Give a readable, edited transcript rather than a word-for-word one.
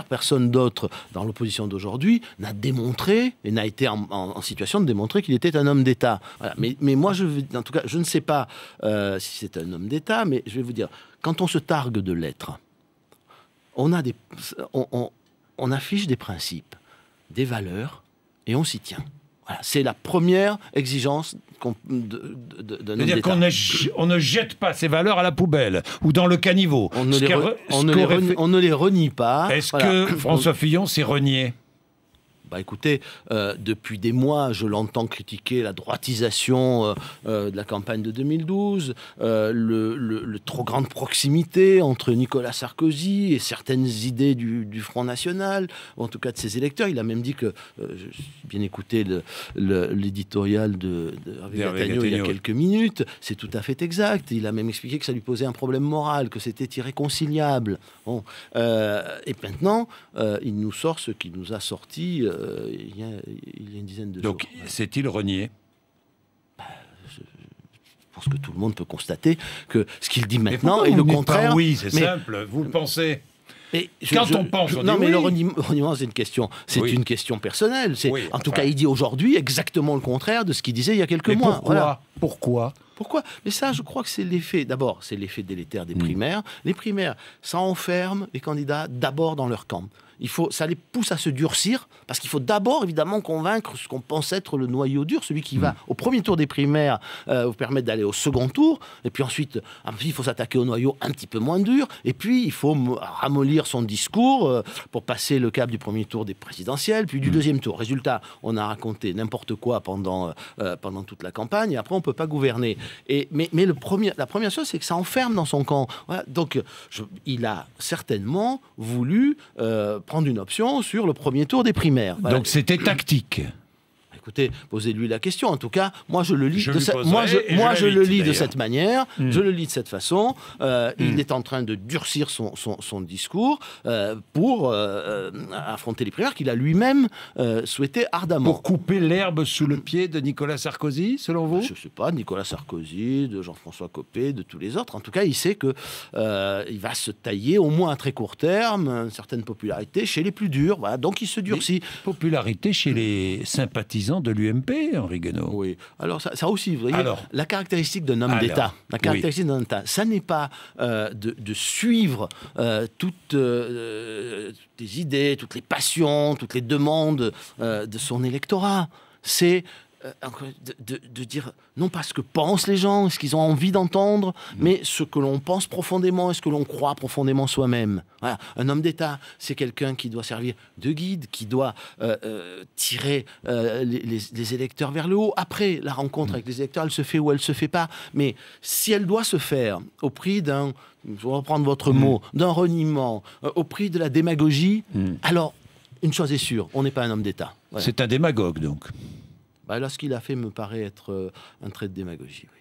personne d'autre dans l'opposition d'aujourd'hui n'a démontré et n'a été en situation de démontrer qu'il était un homme d'État. Voilà. Mais moi, en tout cas, je ne sais pas si c'est un homme d'État, mais je vais vous dire, quand on se targue de l'être, on affiche des principes, des valeurs, et on s'y tient. Voilà. C'est la première exigence d'un homme d'État. C'est-à-dire qu'on ne jette pas ces valeurs à la poubelle ou dans le caniveau. On ne les renie pas. Est-ce que François Fillon s'est renié ? Bah écoutez, depuis des mois, je l'entends critiquer la droitisation de la campagne de 2012, le trop grande proximité entre Nicolas Sarkozy et certaines idées du Front National, ou en tout cas de ses électeurs. Il a même dit que, j'ai bien écouté l'éditorial de Hervé Gattegno il y a quelques minutes, c'est tout à fait exact. Il a même expliqué que ça lui posait un problème moral, que c'était irréconciliable. Bon, et maintenant, il nous sort ce qu'il nous a sorti il y a une dizaine de jours. Donc, s'est-il renié ? Je pense que tout le monde peut constater que ce qu'il dit maintenant est le contraire. Oui, c'est simple, vous le pensez. On pense, on dit mais oui. le reniement, c'est une question. C'est une question personnelle. En tout cas, il dit aujourd'hui exactement le contraire de ce qu'il disait il y a quelques mois. Pourquoi ? Mais ça, je crois que c'est l'effet. D'abord, c'est l'effet délétère des primaires. Les primaires, ça enferme les candidats d'abord dans leur camp. Ça les pousse à se durcir, parce qu'il faut d'abord, évidemment, convaincre ce qu'on pense être le noyau dur, celui qui va, au premier tour des primaires, vous permettre d'aller au second tour, et puis ensuite, il faut s'attaquer au noyau un petit peu moins dur, et puis il faut ramollir son discours pour passer le cap du premier tour des présidentielles, puis du deuxième tour. Résultat, on a raconté n'importe quoi pendant toute la campagne, et après, on ne peut pas gouverner. Mais la première chose, c'est que ça enferme dans son camp. Voilà. Donc, il a certainement voulu prendre une option sur le premier tour des primaires. Voilà. Donc c'était tactique. Écoutez, posez-lui la question. En tout cas, moi je le lis de cette manière. Je le lis de cette façon. Il est en train de durcir son discours pour affronter les primaires qu'il a lui-même souhaité ardemment. Pour couper l'herbe sous le pied de Nicolas Sarkozy, selon vous ? Je ne sais pas, de Nicolas Sarkozy, de Jean-François Copé, de tous les autres. En tout cas, il sait que il va se tailler au moins à très court terme une certaine popularité chez les plus durs. Voilà, donc il se durcit. Popularité chez les sympathisants de l'UMP, Henri Guénaud. Oui. Alors ça aussi, vous voyez, la caractéristique d'un homme d'État, ça n'est pas de suivre toutes les idées, toutes les passions, toutes les demandes de son électorat. C'est de dire non pas ce que pensent les gens, ce qu'ils ont envie d'entendre, mais ce que l'on pense profondément et ce que l'on croit profondément soi-même. Voilà. Un homme d'État, c'est quelqu'un qui doit servir de guide, qui doit tirer les électeurs vers le haut. Après, la rencontre avec les électeurs, elle se fait ou elle se fait pas. Mais si elle doit se faire au prix d'un, je vais reprendre votre mot, d'un reniement, au prix de la démagogie, alors, une chose est sûre, on n'est pas un homme d'État. Voilà. C'est un démagogue, donc. Là, ce qu'il a fait me paraît être un trait de démagogie. Oui.